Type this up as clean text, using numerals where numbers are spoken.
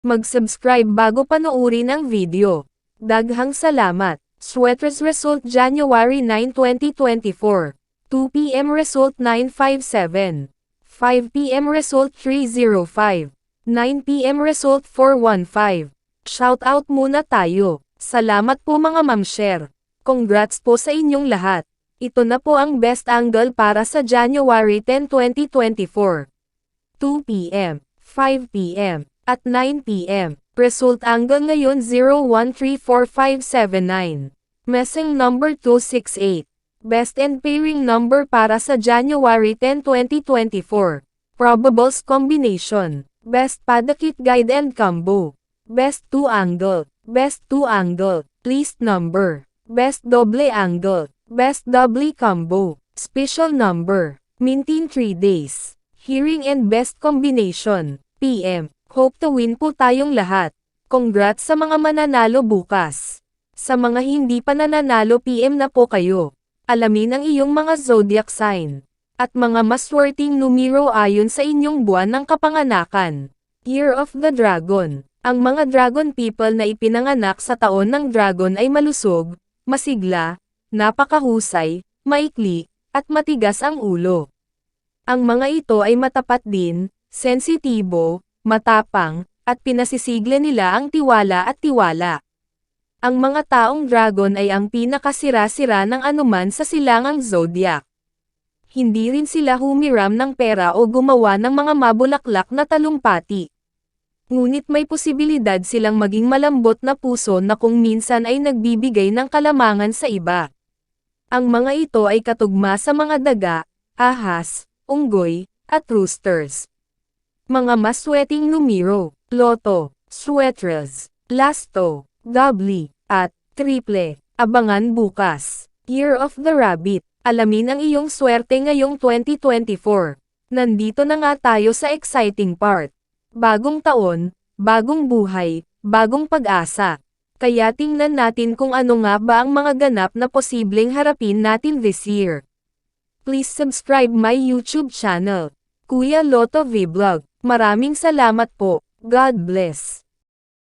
Mag-subscribe bago panoorin ang video. Daghang salamat. Sweaters result January 9, 2024. 2 p.m. result 957. 5 p.m. result 305. 9 p.m. result 415. Shoutout muna tayo. Salamat po mga ma'am-share. Congrats po sa inyong lahat. Ito na po ang best angle para sa January 10, 2024. 2 p.m., 5 p.m., at 9 p.m. Result angle ngayon 013459. Messing number 268. Best and pairing number para sa January 10, 2024. Probables combination. Best padakit guide and combo. Best 2 angle. Best 2 angle. Least number. Best double angle. Best double combo. Special number. Mintin 3 days. Hearing and best combination. PM. Hope to win po tayong lahat. Congrats sa mga mananalo bukas. Sa mga hindi pa nananalo PM na po kayo. Alamin ang iyong mga zodiac sign. At mga maswerteng numero ayon sa inyong buwan ng kapanganakan. Year of the Dragon. Ang mga dragon people na ipinanganak sa taon ng dragon ay malusog, masigla, napakahusay, maikli, at matigas ang ulo. Ang mga ito ay matapat din, sensitibo, matapang, at pinasisigla nila ang tiwala at tiwala. Ang mga taong dragon ay ang pinakasira-sira ng anuman sa silangang zodiac. Hindi rin sila humiram ng pera o gumawa ng mga mabulaklak na talumpati. Ngunit may posibilidad silang maging malambot na puso na kung minsan ay nagbibigay ng kalamangan sa iba. Ang mga ito ay katugma sa mga daga, ahas, unggoy, at roosters. Mga maswerteng numero, loto, sweaters, lasto, doubly, at triple. Abangan bukas. Year of the Rabbit. Alamin ang iyong swerte ngayong 2024. Nandito na nga tayo sa exciting part. Bagong taon, bagong buhay, bagong pag-asa. Kaya tingnan natin kung ano nga ba ang mga ganap na posibleng harapin natin this year. Please subscribe my YouTube channel, Kuya Lotto Vlog. Maraming salamat po. God bless.